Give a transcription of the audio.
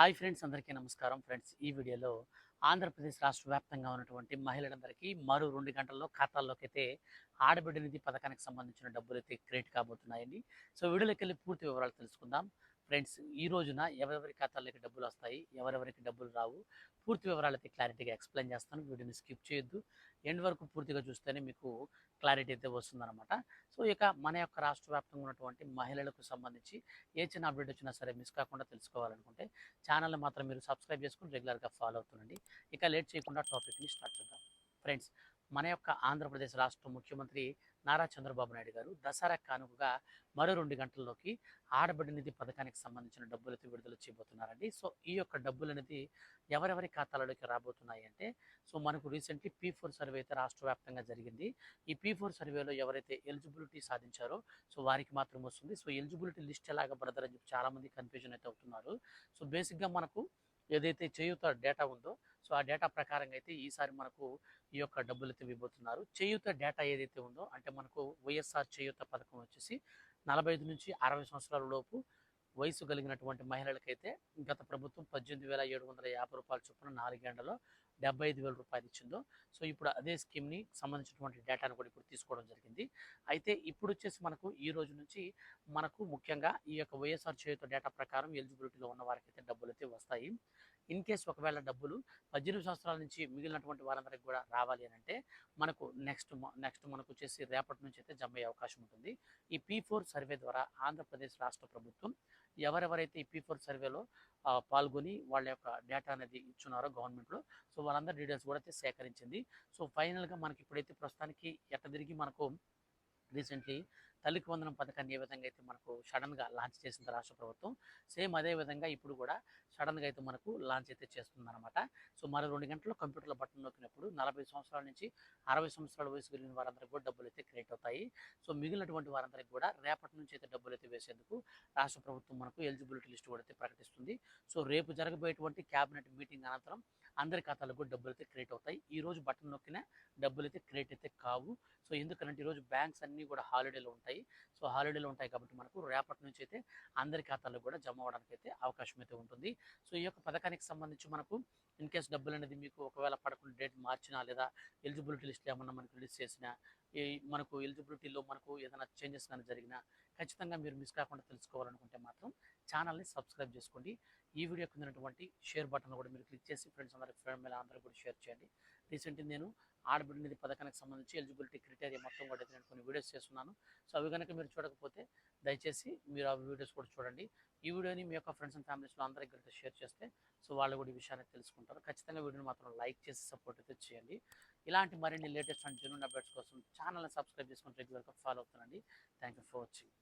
Hi friends, అందరికీ నమస్కారం. Friends, ఈ వీడియోలో ఆంధ్రప్రదేశ్ రాష్ట్ర వ్యాప్తంగా ఉన్నటువంటి మహిళలందరికీ మరో 2 గంటల్లో ఖాతాల్లోకైతే ఆడబిడ్డ నిధి పథకానికి సంబంధించిన డబ్బులైతే క్రెడిట్ కాబోతున్నాయండి. సో వీడియోలోకెళ్ళి పూర్తి వివరాలు తెలుసుకుందాం. ఫ్రెండ్స్, ఈ రోజున ఎవరెవరి ఖాతాల్లోకి డబ్బులొస్తాయి, ఎవరెవరికి డబ్బులు రావు, పూర్తి వివరాలైతే క్లారిటీగా ఎక్స్‌ప్లెయిన్ చేస్తాను. వీడియోని స్కిప్ చేయొద్దు. ఎండ్ వరకు పూర్తిగా చూస్తేనే మీకు క్లారిటీ అయితే వస్తుందనమాట. సో ఇక మన యొక్క రాష్ట్ర వ్యాప్తంగా ఉన్నటువంటి మహిళలకు సంబంధించి ఏ చిన్న అప్డేట్ వచ్చినా సరే మిస్ కాకుండా తెలుసుకోవాలనుకుంటే ఛానల్ని మాత్రం మీరు సబ్స్క్రైబ్ చేసుకుని రెగ్యులర్గా ఫాలో అవుతుండండి. ఇక లేట్ చేయకుండా టాపిక్ని స్టార్ట్ చేద్దాం. ఫ్రెండ్స్, మన యొక్క ఆంధ్రప్రదేశ్ రాష్ట్ర ముఖ్యమంత్రి నారా చంద్రబాబు నాయుడు గారు దసరా కానుకగా మరో 2 గంటల్లోకి ఆడబిడ్డ నిధి పథకానికి సంబంధించిన డబ్బులైతే విడుదల చేయబోతున్నారండి. సో ఈ యొక్క డబ్బులు అనేది ఎవరెవరి ఖాతాలలోకి రాబోతున్నాయి అంటే, సో మనకు రీసెంట్లీ P4 సర్వే అయితే రాష్ట్ర వ్యాప్తంగా జరిగింది. ఈ P4 సర్వేలో ఎవరైతే ఎలిజిబిలిటీ సాధించారో సో వారికి మాత్రం వస్తుంది. సో ఎలిజిబిలిటీ లిస్ట్ ఎలాగ బ్రదర్ అని చెప్పి చాలామంది కన్ఫ్యూజన్ అయితే అవుతున్నారు. సో బేసిక్గా మనకు ఏదైతే చేయూత డేటా ఉందో సో ఆ డేటా ప్రకారంగా అయితే ఈసారి మనకు ఈ యొక్క డబ్బులు అయితే ఇవ్వబోతున్నారు. చేయూత డేటా ఏదైతే ఉందో అంటే మనకు వైఎస్ఆర్ చేయూత పథకం వచ్చేసి 45 నుంచి 60 సంవత్సరాల లోపు వయసు కలిగినటువంటి మహిళలకైతే గత ప్రభుత్వం 18,750 రూపాయల చొప్పున 4 ఏళ్లలో 75,000 రూపాయలు ఇచ్చిందో సో ఇప్పుడు అదే స్కీమ్ని సంబంధించినటువంటి డేటాను కూడా ఇప్పుడు తీసుకోవడం జరిగింది. అయితే ఇప్పుడు వచ్చేసి మనకు ఈ రోజు నుంచి మనకు ముఖ్యంగా ఈ యొక్క వైఎస్ఆర్ చేయూత డేటా ప్రకారం ఎలిజిబిలిటీలో ఉన్న వారికైతే డబ్బులు అయితే వస్తాయి. ఇన్ కేస్ ఒకవేళ డబ్బులు 18 సంవత్సరాల నుంచి మిగిలినటువంటి వారందరికి కూడా రావాలి అని అంటే మనకు నెక్స్ట్ మనకు వచ్చేసి రేపటి నుంచి అయితే జమ అయ్యే అవకాశం ఉంటుంది. ఈ P4 సర్వే ద్వారా ఆంధ్రప్రదేశ్ రాష్ట్ర ప్రభుత్వం ఎవరెవరైతే ఈ P4 సర్వేలో పాల్గొని వాళ్ళ యొక్క డేటా అనేది ఇచ్చున్నారో గవర్నమెంట్లో సో వాళ్ళందరి డీటెయిల్స్ కూడా అయితే సేకరించింది. సో ఫైనల్గా మనకి ఇప్పుడైతే ప్రస్తుతానికి ఎట్ట తిరిగి మనకు రీసెంట్లీ తల్లికి వందనం పథకాన్ని ఏ విధంగా అయితే మనకు సడన్గా లాంచ్ చేసింది రాష్ట్ర ప్రభుత్వం, సేమ్ అదే విధంగా ఇప్పుడు కూడా సడన్గా అయితే మనకు లాంచ్ అయితే చేస్తుందన్నమాట. సో మరో 2 గంటల్లో కంప్యూటర్లో బటన్ నొక్కినప్పుడు 40 సంవత్సరాల నుంచి 60 సంవత్సరాల వయసు కలిగిన వారందరికీ కూడా డబ్బులు అయితే క్రియేట్ అవుతాయి. సో మిగిలినటువంటి వారందరికీ కూడా రేపటి నుంచి అయితే డబ్బులు అయితే వేసేందుకు రాష్ట్ర ప్రభుత్వం మనకు ఎలిజిబిలిటీ లిస్ట్ కూడా అయితే ప్రకటిస్తుంది. సో రేపు జరగబోయేటువంటి క్యాబినెట్ మీటింగ్ అనంతరం అందరి ఖాతాలకు కూడా డబ్బులు అయితే క్రియేట్ అవుతాయి. ఈ రోజు బటన్ నొక్కిన డబ్బులు అయితే క్రియేట్ అయితే కావు. సో ఎందుకంటే ఈరోజు బ్యాంక్స్ అన్నీ కూడా హాలిడేలో ఉంటాయి. సో హాలిడేలో ఉంటాయి కాబట్టి మనకు రేపటి నుంచి అయితే అందరి ఖాతాల్లో కూడా జమ అవ్వడానికి అయితే అవకాశం అయితే ఉంటుంది. సో ఈ యొక్క పథకానికి సంబంధించి మనకు ఇన్ కేస్ డబ్బులు అనేది మీకు ఒకవేళ పడకుండా డేట్ మార్చినా లేదా ఎలిజిబిలిటీ లిస్ట్ ఏమన్నా మనకు రిలీజ్ చేసినా ఈ మనకు ఎలిజిబిలిటీలో మనకు ఏదైనా చేంజెస్ కానీ జరిగినా ఖచ్చితంగా మీరు మిస్ కాకుండా తెలుసుకోవాలనుకుంటే మాత్రం ఛానల్ని సబ్స్క్రైబ్ చేసుకోండి. ఈ వీడియో కిందటువంటి షేర్ బటన్ కూడా మీరు క్లిక్ చేసి ఫ్రెండ్స్ అందరికీ కూడా షేర్ చేయండి. రీసెంట్లీ నేను ఆడబిడ్డ నిధి పథకానికి సంబంధించి ఎలిజిబిలిటీ క్రైటీరియా మొత్తం కూడా అయితే నేను కొన్ని వీడియోస్ చేస్తున్నాను. సో అవి కనుక మీరు చూడకపోతే దయచేసి మీరు ఆ వీడియోస్ కూడా చూడండి. ఈ వీడియోని మీ యొక్క ఫ్రెండ్స్ అండ్ ఫ్యామిలీస్లో అందరికీ కనుక షేర్ చేస్తే సో వాళ్ళు కూడా ఈ విషయాన్ని తెలుసుకుంటారు. ఖచ్చితంగా వీడియోని మాత్రం లైక్ చేసి సపోర్ట్ అయితే చేయండి. ఇలాంటి మరిన్ని లేటెస్ట్ అండ్ జెన్యూన్ అప్డేట్స్ కోసం ఛానల్ని సబ్స్క్రైబ్ చేసుకొని రెగ్యులర్గా ఫాలో అవుతానండి. Thank you for watching.